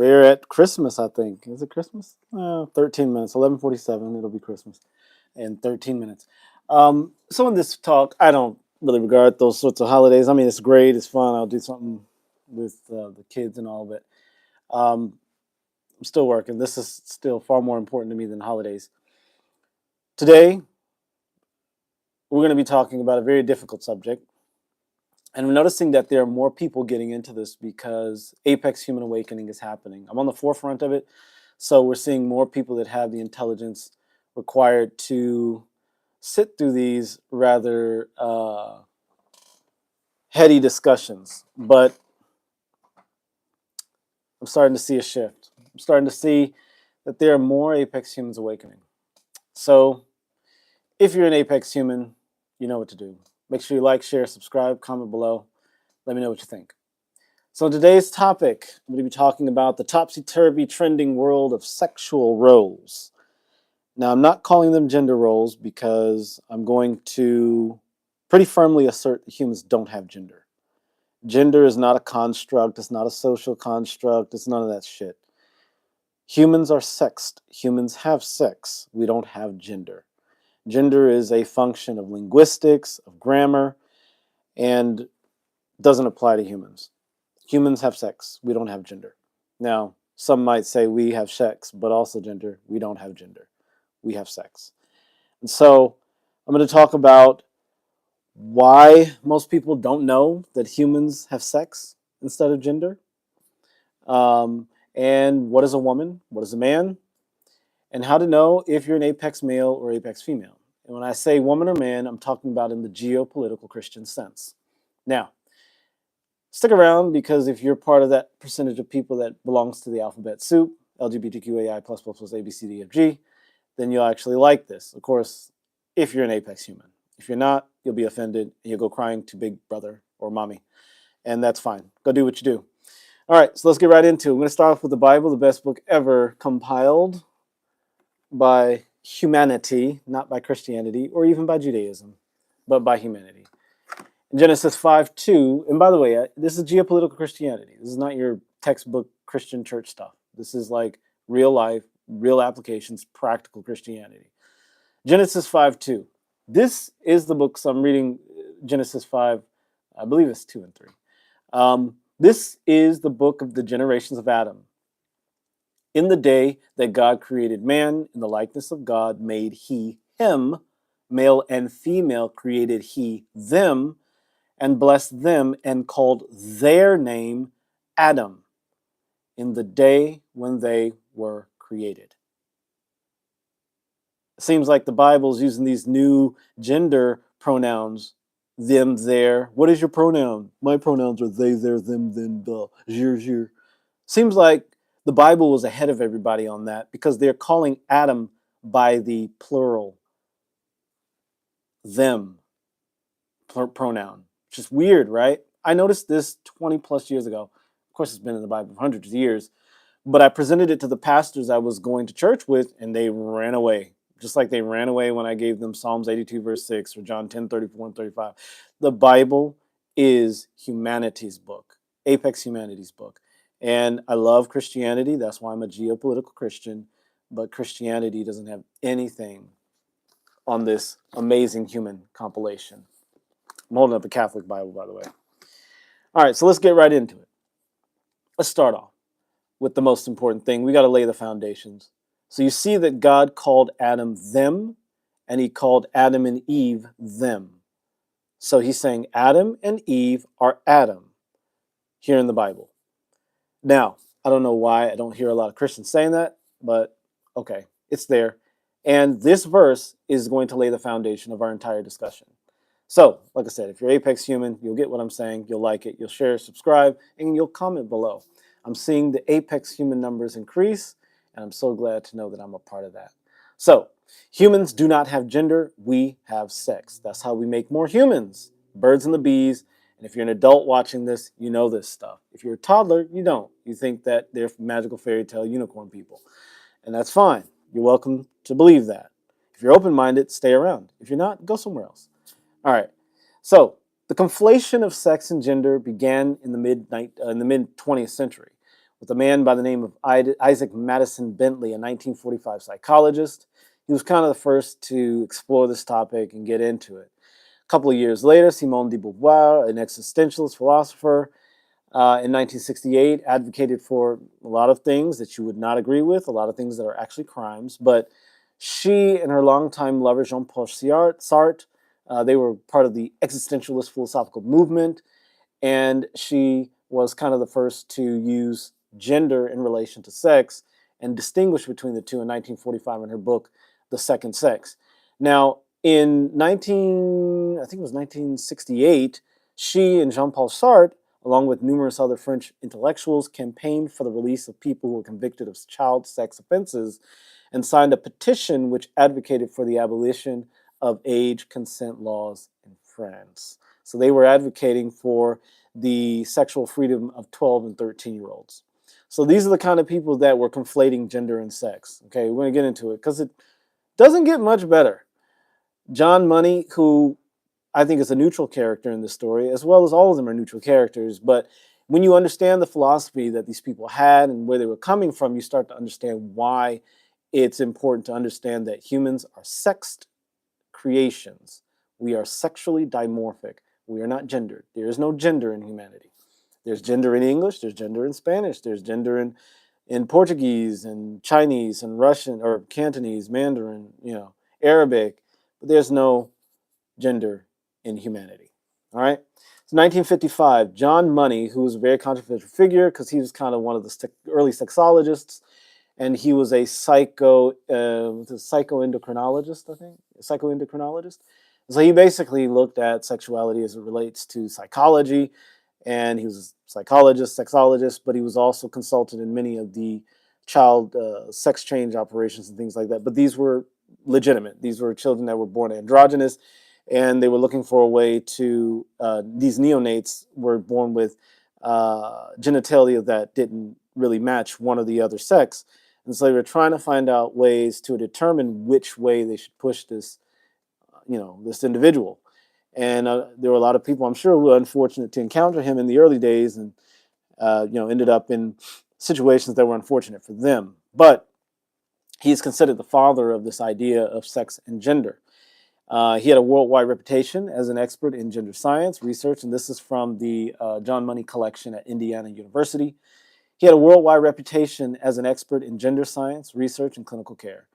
We're at Christmas, I think. Is it Christmas? 13 minutes, 11:47. It'll be Christmas in 13 minutes. So in this talk, I don't really regard those sorts of holidays. I mean, it's great, it's fun. I'll do something with the kids and all of it. Um, I'm still working. This is still far more important to me than holidays. Today, we're going to be talking about a very difficult subject. And I'm noticing that there are more people getting into this because Apex Human Awakening is happening. I'm on the forefront of it. So we're seeing more people that have the intelligence required to sit through these rather heady discussions. But I'm starting to see a shift. I'm starting to see that there are more Apex Humans awakening. So if you're an Apex Human, you know what to do. Make sure you like, share, subscribe, comment below. Let me know what you think. So today's topic, I'm going to be talking about the topsy-turvy trending world of sexual roles. Now, I'm not calling them gender roles because I'm going to pretty firmly assert that humans don't have gender. Gender is not a construct. It's not a social construct. It's none of that shit. Humans are sexed. Humans have sex. We don't have gender. Gender is a function of linguistics, of grammar, and doesn't apply to humans. Humans have sex. We don't have gender. Now, some might say we have sex, but also gender. We don't have gender. We have sex. And so I'm going to talk about why most people don't know that humans have sex instead of gender. And what is a woman? What is a man? And how to know if you're an apex male or apex female. And when I say woman or man, I'm talking about in the geopolitical Christian sense. Now, stick around because if you're part of that percentage of people that belongs to the alphabet soup, LGBTQAI++, ABCDFG, then you'll actually like this. Of course, if you're an apex human. If you're not, you'll be offended and you'll go crying to big brother or mommy. And that's fine. Go do what you do. All right, so let's get right into it. I'm going to start off with the Bible, the best book ever compiled by humanity, not by Christianity or even by Judaism, but by humanity. In Genesis 5:2, and by the way, this is geopolitical Christianity. This is not your textbook Christian church stuff. This is like real life, real applications, practical Christianity. Genesis 5:2. This is the book, so I'm reading Genesis 5, I believe it's 2 and 3. This is the book of the generations of Adam. In the day that God created man, in the likeness of God made he him, male and female created he them, and blessed them and called their name Adam in the day when they were created. It seems like the Bible's using these new gender pronouns, them, their. What is your pronoun? My pronouns are they, their, them, them, zir. Seems like the Bible was ahead of everybody on that because they're calling Adam by the plural, them pronoun. Which is weird, right? I noticed this 20 plus years ago. Of course, it's been in the Bible for hundreds of years. But I presented it to the pastors I was going to church with, and they ran away. Just like they ran away when I gave them Psalms 82, verse 6, or John 10, 34 and 35. The Bible is humanity's book, apex humanity's book. And I love Christianity. That's why I'm a geopolitical Christian. But Christianity doesn't have anything on this amazing human compilation. I'm holding up a Catholic Bible, by the way. All right, so let's get right into it. Let's start off with the most important thing. We got to lay the foundations. So you see that God called Adam them, and he called Adam and Eve them. So he's saying Adam and Eve are Adam here in the Bible. Now, I don't know why I don't hear a lot of Christians saying that, but okay, it's there. And this verse is going to lay the foundation of our entire discussion. So, like I said, if you're Apex Human, you'll get what I'm saying, you'll like it, you'll share, subscribe, and you'll comment below. I'm seeing the Apex Human numbers increase, and I'm so glad to know that I'm a part of that. So, humans do not have gender, we have sex. That's how we make more humans, birds and the bees. And if you're an adult watching this, you know this stuff. If you're a toddler, you don't. You think that they're magical fairy tale unicorn people. And that's fine. You're welcome to believe that. If you're open-minded, stay around. If you're not, go somewhere else. All right, so the conflation of sex and gender began in the mid 20th century with a man by the name of Isaac Madison Bentley, a 1945 psychologist. He was kind of the first to explore this topic and get into it. A couple of years later, Simone de Beauvoir, an existentialist philosopher, in 1968, advocated for a lot of things that you would not agree with, a lot of things that are actually crimes. But she and her longtime lover, Jean-Paul Sartre, they were part of the existentialist philosophical movement, and she was kind of the first to use gender in relation to sex and distinguish between the two in 1945 in her book, The Second Sex. Now, in I think it was 1968, she and Jean-Paul Sartre, along with numerous other French intellectuals, campaigned for the release of people who were convicted of child sex offenses and signed a petition which advocated for the abolition of age consent laws in France. So they were advocating for the sexual freedom of 12 and 13-year-olds. So these are the kind of people that were conflating gender and sex. Okay, we're going to get into it because it doesn't get much better. John Money, who I think is a neutral character in this story, as well as all of them are neutral characters. But when you understand the philosophy that these people had and where they were coming from, you start to understand why it's important to understand that humans are sexed creations. We are sexually dimorphic. We are not gendered. There is no gender in humanity. There's gender in English, there's gender in Spanish, there's gender in Portuguese and Chinese and Russian or Cantonese, Mandarin, Arabic, but there's no gender in humanity. All right. So 1955, John Money, who was a very controversial figure because he was kind of one of the early sexologists, and he was a psychoendocrinologist, I think, a psychoendocrinologist. So he basically looked at sexuality as it relates to psychology, and he was a psychologist, sexologist, but he was also consulted in many of the child sex change operations and things like that. But these were legitimate. These were children that were born androgynous, and they were looking for a way to, these neonates were born with genitalia that didn't really match one or the other sex. And so they were trying to find out ways to determine which way they should push this, this individual. And there were a lot of people, I'm sure, who were unfortunate to encounter him in the early days and, ended up in situations that were unfortunate for them. But he's considered the father of this idea of sex and gender. He had a worldwide reputation as an expert in gender science research, and this is from the John Money collection at Indiana University. He had a worldwide reputation as an expert in gender science research and clinical care,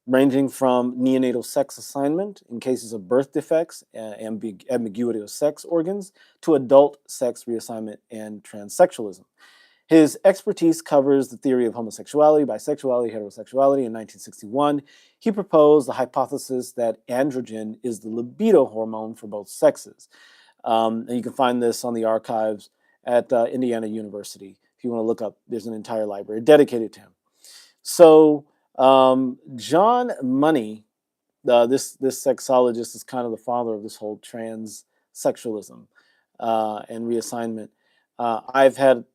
ranging from neonatal sex assignment in cases of birth defects, ambiguity of sex organs, to adult sex reassignment and transsexualism. His expertise covers the theory of homosexuality, bisexuality, heterosexuality. In 1961, he proposed the hypothesis that androgen is the libido hormone for both sexes. And you can find this on the archives at Indiana University. If you want to look up, there's an entire library dedicated to him. So John Money, this sexologist, is kind of the father of this whole transsexualism and reassignment. I've had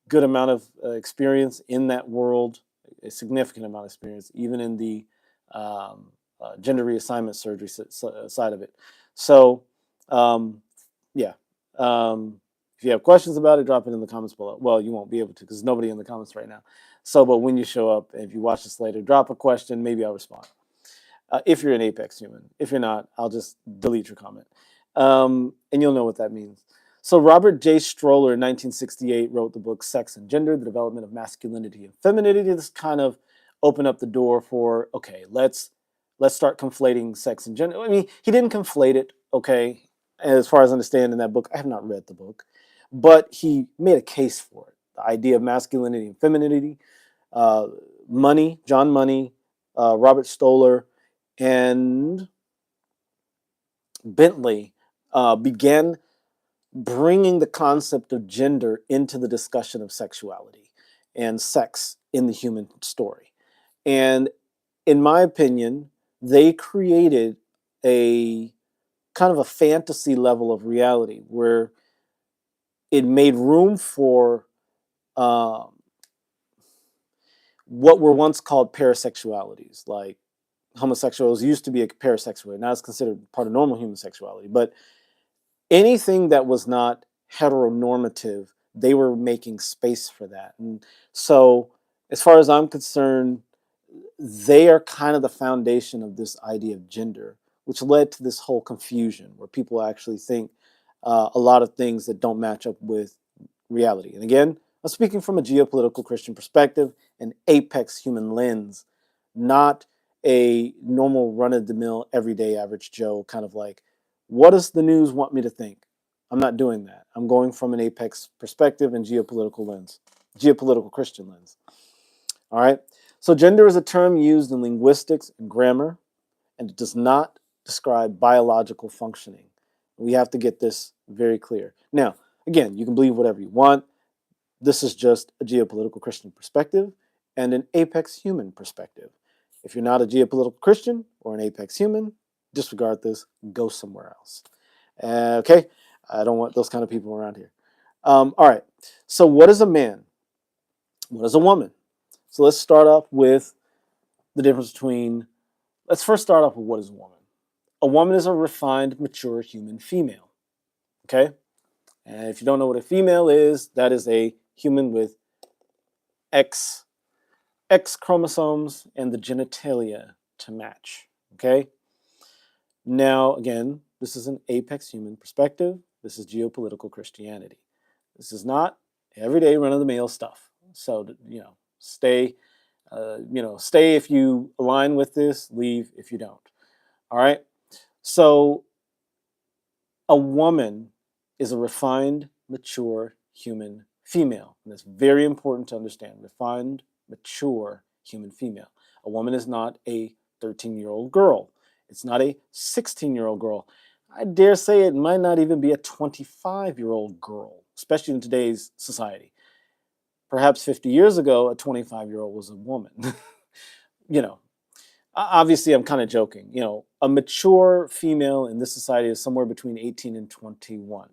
good amount of experience in that world, a significant amount of experience, even in the gender reassignment surgery side of it. So, yeah. If you have questions about it, drop it in the comments below. Well, you won't be able to because there's nobody in the comments right now. So, but when you show up, and if you watch this later, drop a question. Maybe I'll respond. If you're an Apex human. If you're not, I'll just delete your comment. And you'll know what that means. So Robert J. Stroller in 1968 wrote the book Sex and Gender, The Development of Masculinity and Femininity. This kind of opened up the door for, okay, let's start conflating sex and gender. I mean, he didn't conflate it, okay, as far as I understand in that book. I have not read the book, but he made a case for it. The idea of masculinity and femininity. John Money, Robert Stoller, and Bentley began bringing the concept of gender into the discussion of sexuality and sex in the human story. And in my opinion, they created a kind of a fantasy level of reality where it made room for what were once called parasexualities. Like homosexuals used to be a parasexual, now it's considered part of normal human sexuality. But anything that was not heteronormative they were making space for that. And so, as far as I'm concerned, they are kind of the foundation of this idea of gender, which led to this whole confusion where people actually think a lot of things that don't match up with reality. And again, I'm speaking from a geopolitical Christian perspective, an apex human lens, not a normal run-of-the-mill, everyday average Joe kind of like, what does the news want me to think? I'm not doing that. I'm going from an apex perspective and geopolitical lens, geopolitical Christian lens. All right. So gender is a term used in linguistics and grammar, and it does not describe biological functioning. We have to get this very clear. Now, again, you can believe whatever you want. This is just a geopolitical Christian perspective and an apex human perspective. If you're not a geopolitical Christian or an apex human, disregard this, go somewhere else. Okay? I don't want those kind of people around here. All right. So what is a man? What is a woman? So let's start off with the difference between, let's first start off with what is a woman. A woman is a refined, mature human female. Okay? And if you don't know what a female is, that is a human with X chromosomes and the genitalia to match. Okay? Now, again, this is an apex human perspective. This is geopolitical Christianity. This is not everyday run-of-the-mill stuff. So, stay stay if you align with this, leave if you don't. All right? So a woman is a refined, mature human female. And that's very important to understand. Refined, mature human female. A woman is not a 13-year-old girl. It's not a 16-year-old girl. I dare say it might not even be a 25-year-old girl, especially in today's society. Perhaps 50 years ago, a 25-year-old was a woman. Obviously, I'm kind of joking. A mature female in this society is somewhere between 18 and 21.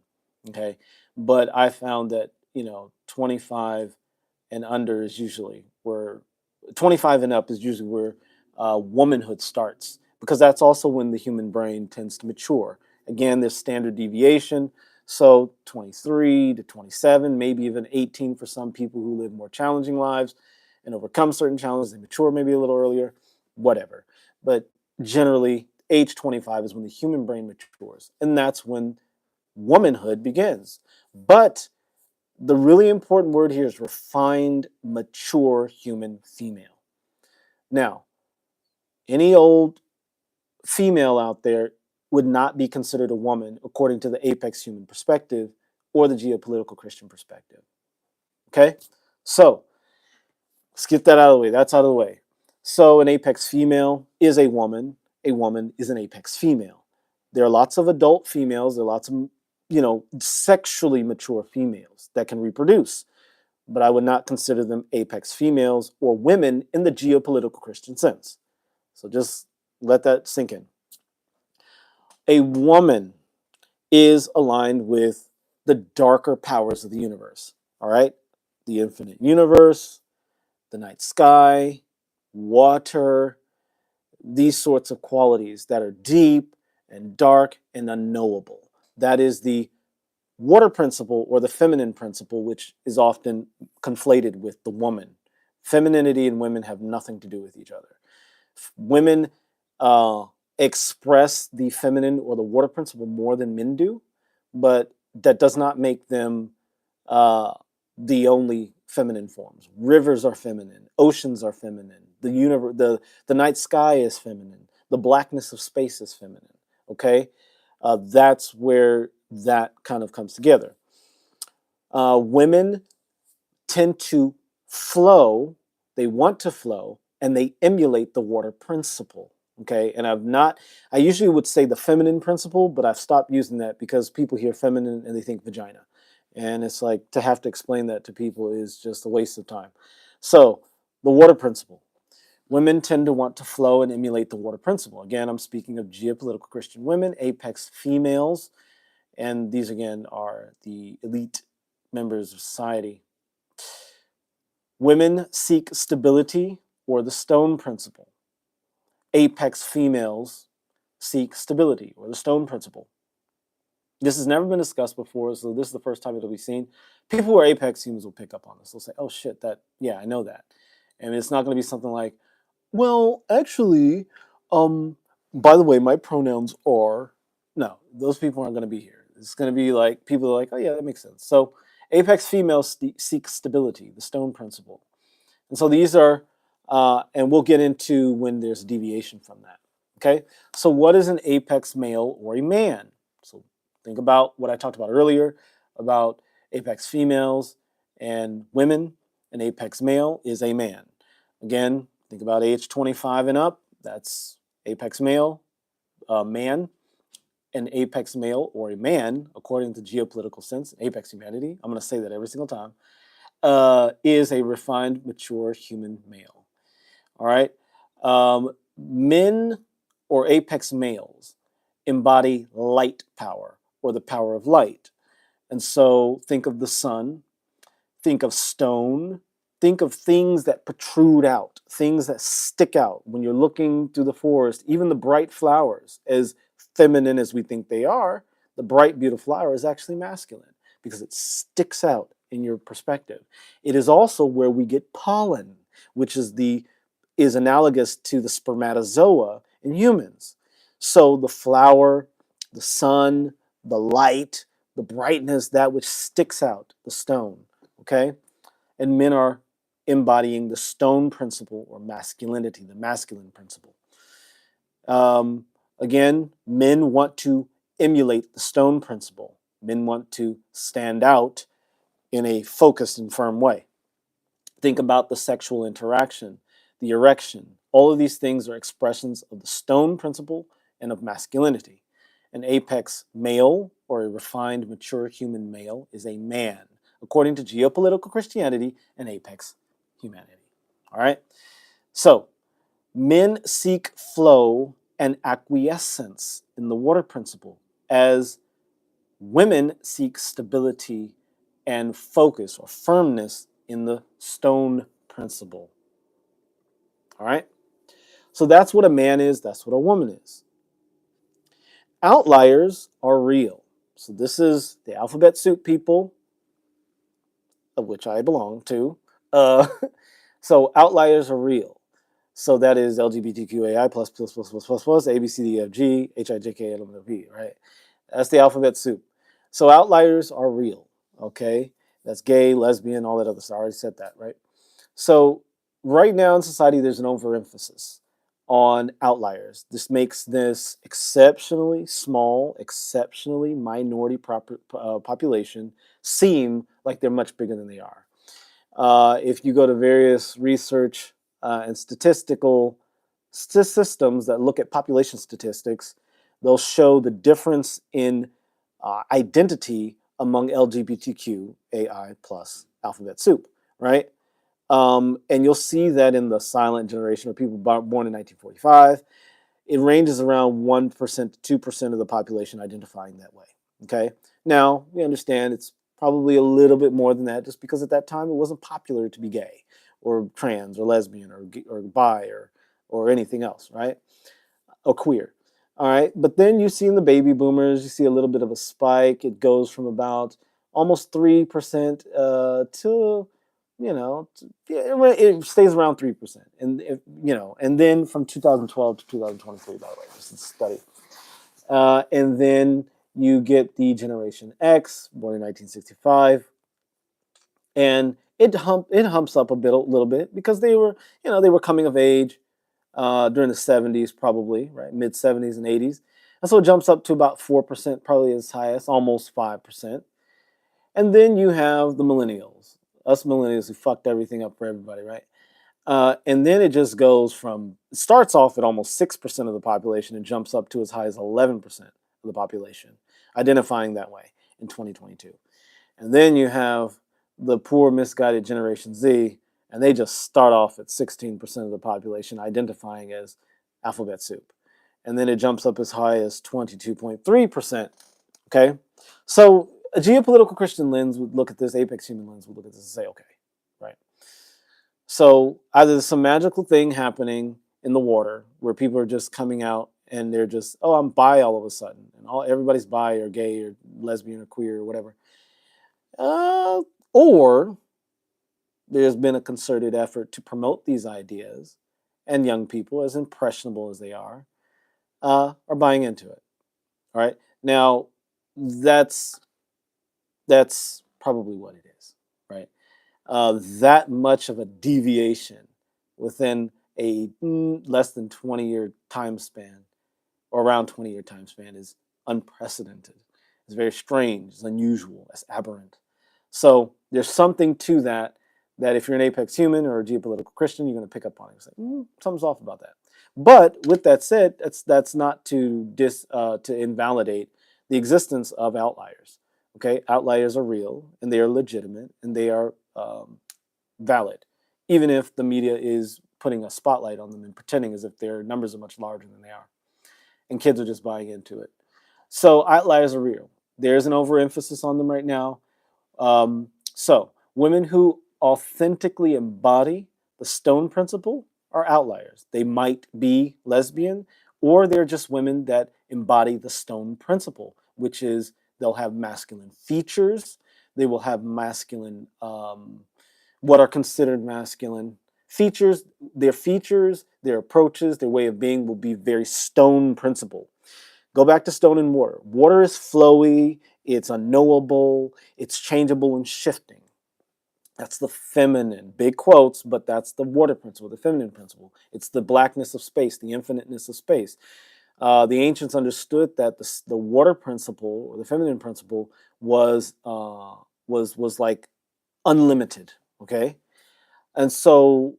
Okay. But I found that, 25 and under is usually where 25 and up is usually where womanhood starts, because that's also when the human brain tends to mature. Again, there's standard deviation. So 23 to 27, maybe even 18 for some people who live more challenging lives and overcome certain challenges. They mature maybe a little earlier, whatever. But generally, age 25 is when the human brain matures, and that's when womanhood begins. But the really important word here is refined, mature human female. Now, any old female out there would not be considered a woman according to the apex human perspective or the geopolitical Christian perspective. Okay? So, let's get that out of the way. That's out of the way. So, an apex female is a woman. A woman is an apex female. There are lots of adult females. There are lots of, sexually mature females that can reproduce. But I would not consider them apex females or women in the geopolitical Christian sense. So just let that sink in. A woman is aligned with the darker powers of the universe. All right? The infinite universe, the night sky, water, these sorts of qualities that are deep and dark and unknowable. That is the water principle or the feminine principle, which is often conflated with the woman. Femininity and women have nothing to do with each other. Women express the feminine or the water principle more than men do, but that does not make them the only feminine forms. Rivers are feminine. Oceans are feminine. The universe, the night sky is feminine. The blackness of space is feminine. Okay, that's where that kind of comes together. Women tend to flow. They want to flow, and they emulate the water principle. Okay, and I usually would say the feminine principle, but I've stopped using that because people hear feminine and they think vagina. And it's like, to have to explain that to people is just a waste of time. So, the water principle. Women tend to want to flow and emulate the water principle. Again, I'm speaking of geopolitical Christian women, apex females, and these again are the elite members of society. Women seek stability or the stone principle. Apex females seek stability or the stone principle. This has never been discussed before, so this is the first time it'll be seen. People who are apex humans will pick up on this. They'll say, "Oh shit, yeah, I know that." And it's not going to be something like, "Well, actually, um, by the way, my pronouns are." No, those people aren't going to be here. It's going to be like people are like, "Oh yeah, that makes sense." So, apex females seek stability, the stone principle, and so these are, and we'll get into when there's deviation from that. Okay, so what is an apex male or a man? So think about what I talked about earlier about apex females and women. An apex male is a man. Again, think about age 25 and up. That's apex male, man. An apex male or a man, according to geopolitical sense, apex humanity. I'm going to say that every single time. Is a refined, mature human male. All right. Men or apex males embody light power or the power of light. And so think of the sun, think of stone, think of things that protrude out, things that stick out when you're looking through the forest, even the bright flowers, as feminine as we think they are, the bright, beautiful flower is actually masculine because it sticks out in your perspective. It is also where we get pollen, which is analogous to the spermatozoa in humans. So the flower, the sun, the light, the brightness, that which sticks out, the stone, okay? And men are embodying the stone principle or masculinity, the masculine principle. Again, men want to emulate the stone principle. Men want to stand out in a focused and firm way. Think about the sexual interaction, the erection. All of these things are expressions of the stone principle and of masculinity. An apex male or a refined, mature human male is a man, according to geopolitical Christianity and apex humanity. All right? So, men seek flow and acquiescence in the water principle, as women seek stability and focus or firmness in the stone principle. All right? So that's what a man is, that's what a woman is. Outliers are real. So this is the alphabet soup people, of which I belong to. So outliers are real. So that is LGBTQAI plus plus plus plus plus plus A B C D E F G H I J K L M N O P, right? That's the alphabet soup. So outliers are real. Okay, that's gay, lesbian, all that other stuff. I already said that, right? So right now in society, there's an overemphasis on outliers. This makes this exceptionally small, exceptionally minority population seem like they're much bigger than they are. If you go to various research and statistical systems that look at population statistics, they'll show the difference in identity among LGBTQAI plus alphabet soup, right? And you'll see that in the silent generation of people born in 1945, it ranges around 1% to 2% of the population identifying that way. Okay. Now, we understand it's probably a little bit more than that just because at that time it wasn't popular to be gay or trans or lesbian or bi or anything else, right? Or queer. All right. But then you see in the baby boomers, you see a little bit of a spike. It goes from about almost 3% to, it stays around 3%. And then from 2012 to 2023, by the way, this is a study. And then you get the Generation X, born in 1965, and it humps up a little bit because they were coming of age during the 70s, probably, right, mid 70s and 80s, and so it jumps up to about 4%, probably as high as almost 5%. And then you have the millennials, us millennials who fucked everything up for everybody, right? And then it just it starts off at almost 6% of the population and jumps up to as high as 11% of the population, identifying that way in 2022. And then you have the poor, misguided Generation Z, and they just start off at 16% of the population, identifying as alphabet soup. And then it jumps up as high as 22.3%. Okay? So a geopolitical Christian lens would look at this, apex human lens would look at this and say, okay, right? So either there's some magical thing happening in the water where people are just coming out and they're just, oh, I'm bi all of a sudden, and everybody's bi or gay or lesbian or queer or whatever. Or there's been a concerted effort to promote these ideas, and young people, as impressionable as they are buying into it. All right. Now, that's probably what it is, right? That much of a deviation within a less than 20-year time span, or around 20-year time span, is unprecedented. It's very strange, it's unusual, it's aberrant. So there's something to that if you're an apex human or a geopolitical Christian, you're going to pick up on it. It's like, something's off about that. But with that said, that's not to invalidate the existence of outliers. Okay, outliers are real and they are legitimate and they are valid, even if the media is putting a spotlight on them and pretending as if their numbers are much larger than they are, and kids are just buying into it. So outliers are real. There's an overemphasis on them right now. So women who authentically embody the stone principle are outliers. They might be lesbian, or they're just women that embody the stone principle, which is they'll have masculine features. They will have masculine, what are considered masculine features. Their approaches, their way of being will be very stone principle. Go back to stone and water. Water is flowy, it's unknowable, it's changeable and shifting. That's the feminine, big quotes, but that's the water principle, the feminine principle. It's the blackness of space, the infiniteness of space. The ancients understood that the water principle, or the feminine principle, was like unlimited. Okay, and so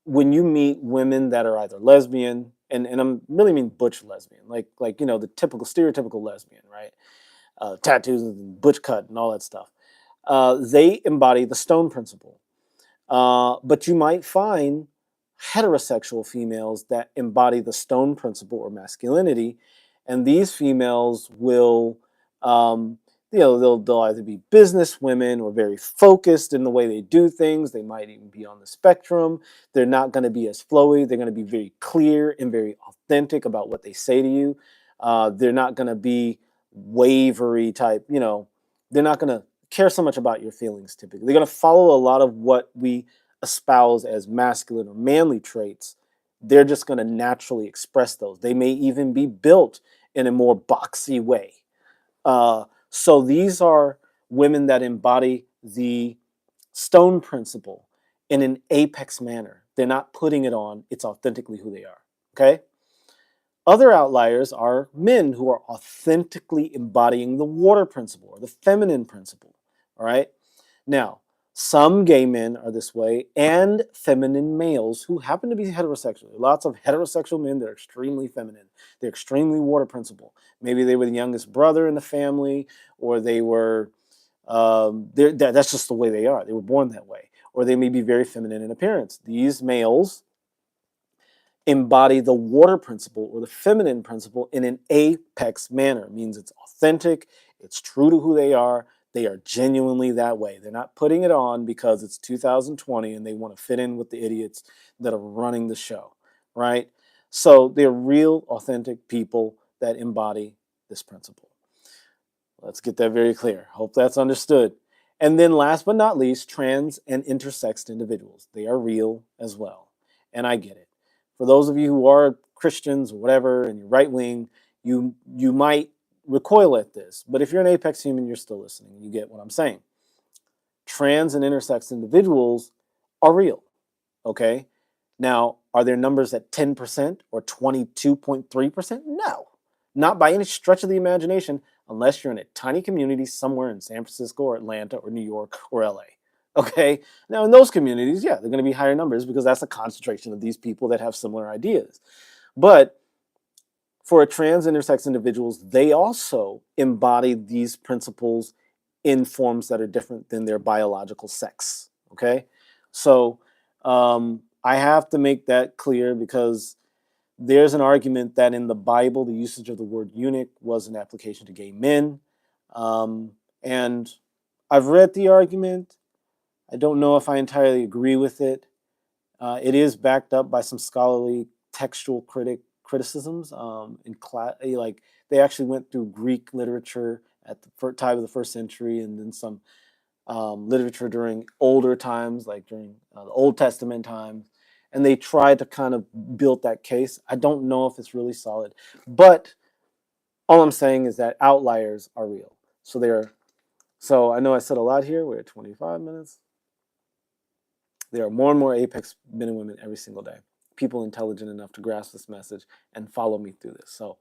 when you meet women that are either lesbian, and I'm really mean butch lesbian, like the typical stereotypical lesbian, right? Tattoos and butch cut and all that stuff. They embody the stone principle. But you might find heterosexual females that embody the stone principle or masculinity, and these females will, they'll either be business women or very focused in the way they do things. They might even be on the spectrum. They're not going to be as flowy. They're going to be very clear and very authentic about what they say to you. They're not going to be wavery type. They're not going to care so much about your feelings typically. They're going to follow a lot of what we espouse as masculine or manly traits. They're just going to naturally express those. They may even be built in a more boxy way. So these are women that embody the stone principle in an apex manner. They're not putting it on. It's authentically who they are. Okay? Other outliers are men who are authentically embodying the water principle or the feminine principle. All right? Now, some gay men are this way, and feminine males who happen to be heterosexual. There are lots of heterosexual men that are extremely feminine. They're extremely water principle. Maybe they were the youngest brother in the family, or they were, that's just the way they are. They were born that way. Or they may be very feminine in appearance. These males embody the water principle or the feminine principle in an apex manner. It means it's authentic, it's true to who they are. They are genuinely that way. They're not putting it on because it's 2020 and they want to fit in with the idiots that are running the show, right? So they're real, authentic people that embody this principle. Let's get that very clear. Hope that's understood. And then last but not least, trans and intersexed individuals. They are real as well. And I get it. For those of you who are Christians or whatever, and you're right wing, you might recoil at this. But if you're an apex human, you're still listening. You get what I'm saying. Trans and intersex individuals are real. Okay? Now, are their numbers at 10% or 22.3%? No. Not by any stretch of the imagination, unless you're in a tiny community somewhere in San Francisco or Atlanta or New York or LA. Okay? Now, in those communities, yeah, they're going to be higher numbers because that's a concentration of these people that have similar ideas. But for trans intersex individuals, they also embody these principles in forms that are different than their biological sex. Okay? So I have to make that clear because there's an argument that in the Bible, the usage of the word eunuch was an application to gay men. And I've read the argument. I don't know if I entirely agree with it. It is backed up by some scholarly textual critic criticisms in class. Like they actually went through Greek literature at the time of the first century, and then some literature during older times, like during the Old Testament times, and they tried to kind of build that case. I don't know if it's really solid, but all I'm saying is that outliers are real. So they're so I know I said a lot here. We're at 25 minutes. There are more and more apex men and women every single day. People intelligent enough to grasp this message and follow me through this. So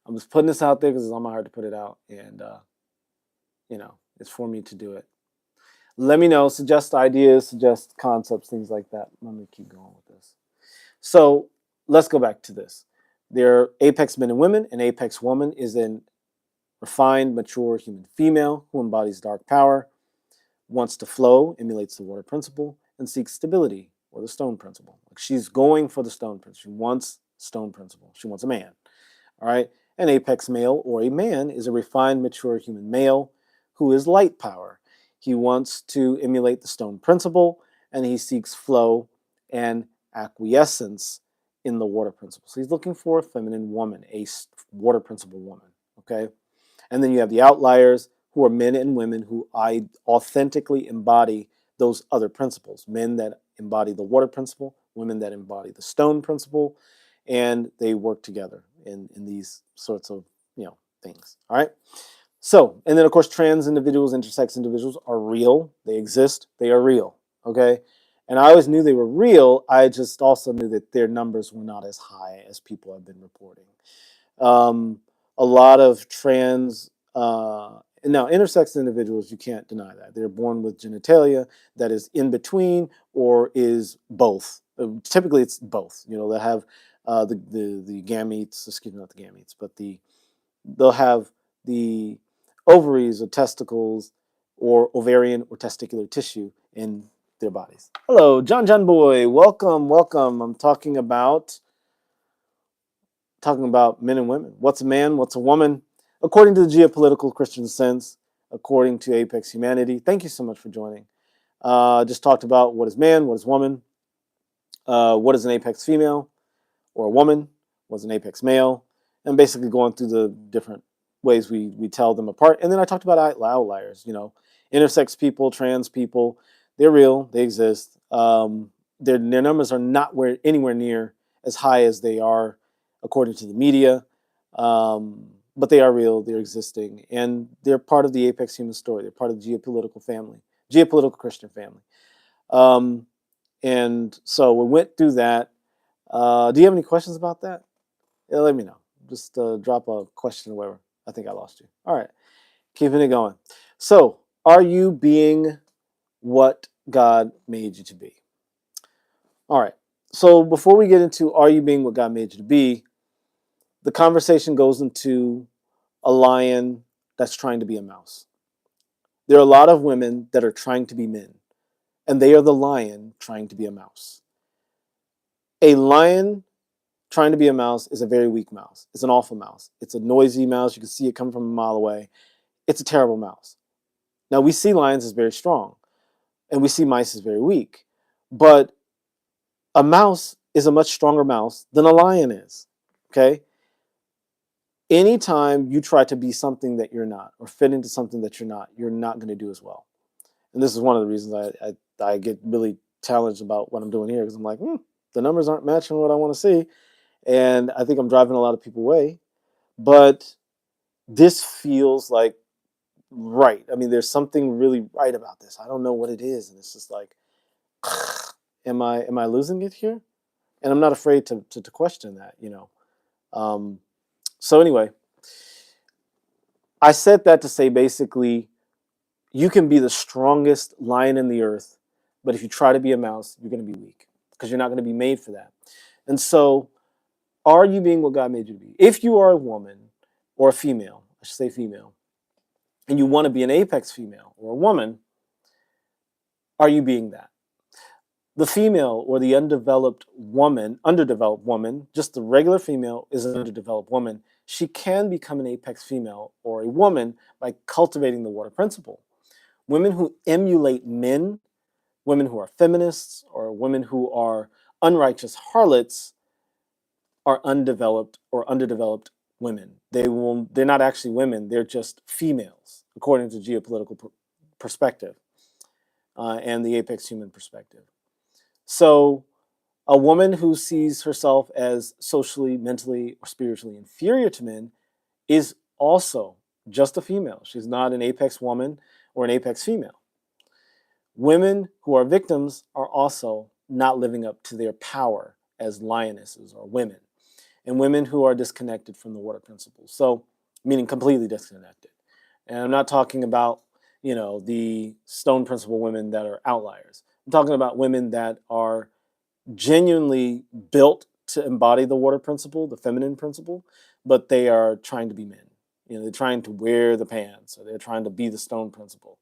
I'm just putting this out there because it's on my heart to put it out, and it's for me to do it. Let me know, suggest ideas, suggest concepts, things like that. Let me keep going with this. So let's go back to this. There are apex men and women. An apex woman is an refined, mature human female who embodies dark power, wants to flow, emulates the water principle, and seeks stability, or the stone principle. Like she's going for the stone principle. She wants stone principle. She wants a man. All right. An apex male or a man is a refined, mature human male who is light power. He wants to emulate the stone principle, and he seeks flow and acquiescence in the water principle. So he's looking for a feminine woman, a water principle woman. Okay. And then you have the outliers, who are men and women who authentically embody those other principles. Men that embody the water principle, women that embody the stone principle, and they work together in these sorts of things. All right. So, and then of course, trans individuals, intersex individuals are real. They exist. They are real. Okay. And I always knew they were real. I just also knew that their numbers were not as high as people have been reporting. A lot of trans, now intersex individuals, you can't deny that. They're born with genitalia that is in between or is both. Typically it's both. They have the gametes, excuse me, not the gametes, but they'll have the ovaries or testicles or ovarian or testicular tissue in their bodies. Hello, John Boy. Welcome. I'm talking about men and women. What's a man? What's a woman? According to the Geopolitical Christian sense, according to Apex Humanity. Thank you so much for joining. Just talked about what is man, what is woman, what is an apex female or a woman, what is an apex male, and basically going through the different ways we tell them apart. And then I talked about outliers, intersex people, trans people. They're real, they exist. Their numbers are not anywhere near as high as they are according to the media, but they are real, they're existing, and they're part of the apex human story. They're part of the geopolitical family, Geopolitical Christian family. And so we went through that. Do you have any questions about that? Yeah, let me know. Just drop a question or whatever. I think I lost you. All right, keeping it going. So, are you being what God made you to be? All right. So before we get into are you being what God made you to be, the conversation goes into a lion that's trying to be a mouse. There are a lot of women that are trying to be men, and they are the lion trying to be a mouse. A lion trying to be a mouse is a very weak mouse. It's an awful mouse. It's a noisy mouse. You can see it coming from a mile away. It's a terrible mouse. Now, we see lions as very strong, and we see mice as very weak, but a mouse is a much stronger mouse than a lion is, okay? Anytime you try to be something that you're not or fit into something that you're not going to do as well. And this is one of the reasons I get really challenged about what I'm doing here, because I'm like, the numbers aren't matching what I want to see. And I think I'm driving a lot of people away. But this feels like right. I mean, there's something really right about this. I don't know what it is. And it's just like, am I losing it here? And I'm not afraid to question that, So anyway, I said that to say basically, you can be the strongest lion in the earth, but if you try to be a mouse, you're going to be weak because you're not going to be made for that. And so, are you being what God made you to be? If you are a woman or a female, I should say female, and you want to be an apex female or a woman, are you being that? The female or the underdeveloped woman, just the regular female is an underdeveloped woman. She can become an apex female or a woman by cultivating the water principle. Women who emulate men, women who are feminists, or women who are unrighteous harlots are undeveloped or underdeveloped women. They're not actually women, they're just females, according to geopolitical perspective and the apex human perspective. So a woman who sees herself as socially, mentally, or spiritually inferior to men is also just a female. She's not an apex woman or an apex female. Women who are victims are also not living up to their power as lionesses or women, and women who are disconnected from the water principles. So, meaning completely disconnected. And I'm not talking about, the stone principle women that are outliers. I'm talking about women that are genuinely built to embody the water principle, the feminine principle, but they are trying to be men. They're trying to wear the pants, or they're trying to be the stone principle.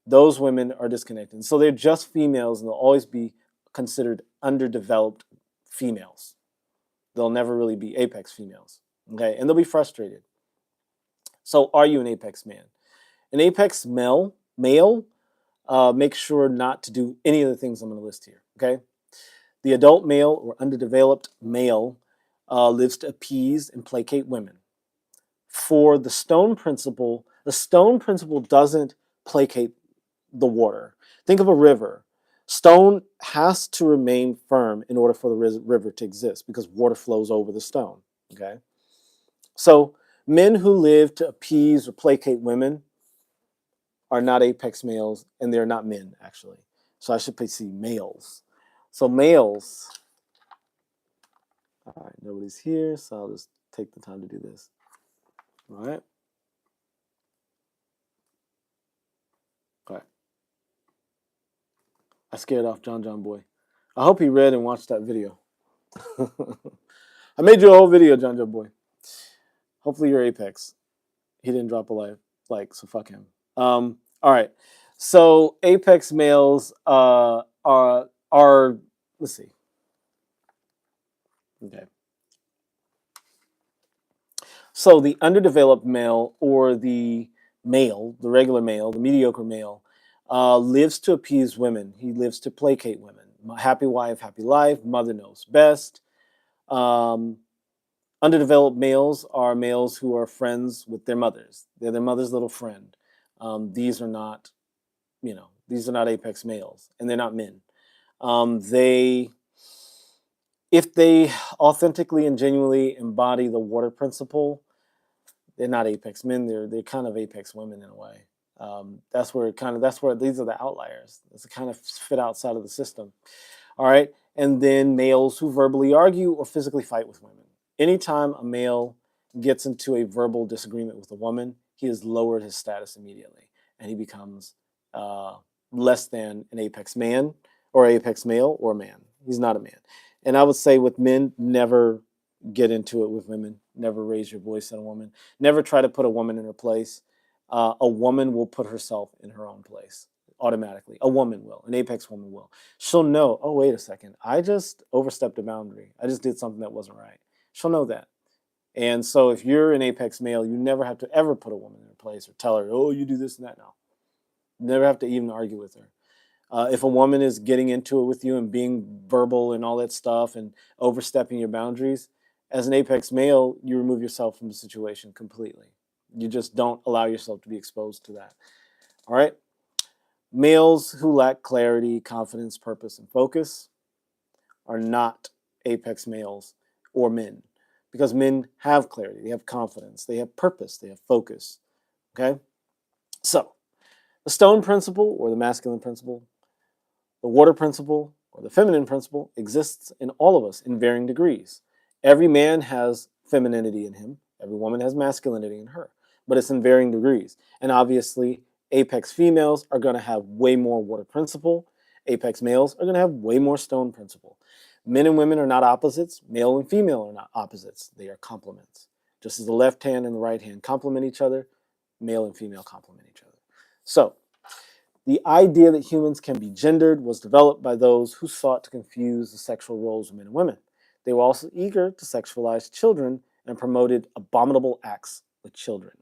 Those women are disconnected. So they're just females, and they'll always be considered underdeveloped females. They'll never really be apex females. Okay, and they'll be frustrated. So are you an apex man? An apex male, make sure not to do any of the things I'm going to list here. Okay. The adult male or underdeveloped male lives to appease and placate women. For the stone principle doesn't placate the water. Think of a river. Stone has to remain firm in order for the river to exist because water flows over the stone. Okay? So men who live to appease or placate women are not apex males, and they're not men, actually. So I should say males. So males, all right, nobody's here, so I'll just take the time to do this. All right. All right. I scared off John Boy. I hope he read and watched that video. I made you a whole video, John Boy. Hopefully you're apex. He didn't drop a like, so fuck him. All right. So apex males are let's see. Okay. So the underdeveloped male, or the male, the regular male, the mediocre male, lives to appease women. He lives to placate women. Happy wife, happy life. Mother knows best. Underdeveloped males are males who are friends with their mothers. They're their mother's little friend. These are not apex males, and they're not men. If they authentically and genuinely embody the water principle, they're not apex men. They're kind of apex women in a way. That's where these are the outliers. It's kind of fit outside of the system. All right. And then males who verbally argue or physically fight with women. Anytime a male gets into a verbal disagreement with a woman, he has lowered his status immediately, and he becomes less than an apex man or apex male or a man. He's not a man. And I would say with men, never get into it with women. Never raise your voice at a woman. Never try to put a woman in her place. A woman will put herself in her own place automatically. A woman will. An apex woman will. She'll know, oh, wait a second. I just overstepped a boundary. I just did something that wasn't right. She'll know that. And so if you're an apex male, you never have to ever put a woman in her place or tell her, oh, you do this and that. No. You never have to even argue with her. If a woman is getting into it with you and being verbal and all that stuff and overstepping your boundaries, as an apex male, you remove yourself from the situation completely. You just don't allow yourself to be exposed to that. All right? Males who lack clarity, confidence, purpose, and focus are not apex males or men, because men have clarity, they have confidence, they have purpose, they have focus. Okay? So, the stone principle, or the masculine principle, the water principle, or the feminine principle, exists in all of us in varying degrees. Every man has femininity in him. Every woman has masculinity in her. But it's in varying degrees. And obviously, apex females are going to have way more water principle. Apex males are going to have way more stone principle. Men and women are not opposites. Male and female are not opposites. They are complements. Just as the left hand and the right hand complement each other, male and female complement each other. So, the idea that humans can be gendered was developed by those who sought to confuse the sexual roles of men and women. They were also eager to sexualize children and promoted abominable acts with children.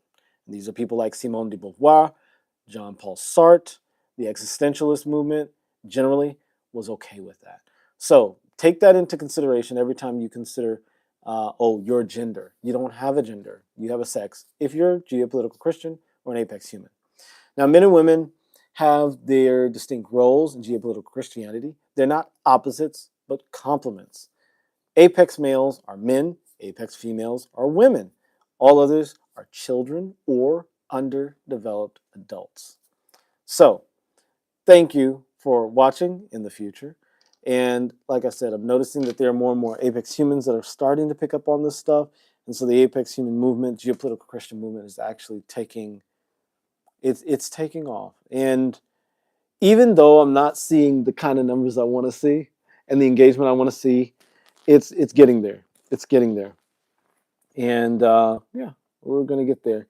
And these are people like Simone de Beauvoir, Jean-Paul Sartre. The existentialist movement generally was okay with that. So take that into consideration every time you consider, your gender. You don't have a gender, you have a sex if you're a geopolitical Christian or an apex human. Now, men and women have their distinct roles in geopolitical Christianity. They're not opposites, but complements. Apex males are men, apex females are women. All others are children or underdeveloped adults. So, thank you for watching in the future. And like I said, I'm noticing that there are more and more apex humans that are starting to pick up on this stuff. And so the apex human movement, geopolitical Christian movement, is actually it's taking off. And even though I'm not seeing the kind of numbers I want to see and the engagement I want to see, it's getting there. It's getting there. And yeah, we're gonna get there.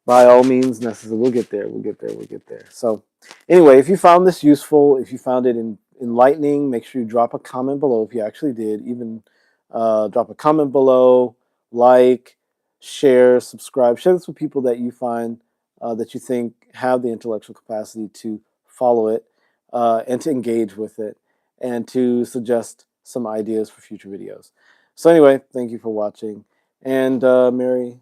By all means necessary. We'll get there. We'll get there. We'll get there. So, anyway, if you found this useful, if you found it enlightening, make sure you drop a comment below if you actually did. Even drop a comment below, like, share, subscribe. Share this with people that you find that you think have the intellectual capacity to follow it and to engage with it and to suggest some ideas for future videos. So, anyway, thank you for watching. And Mary,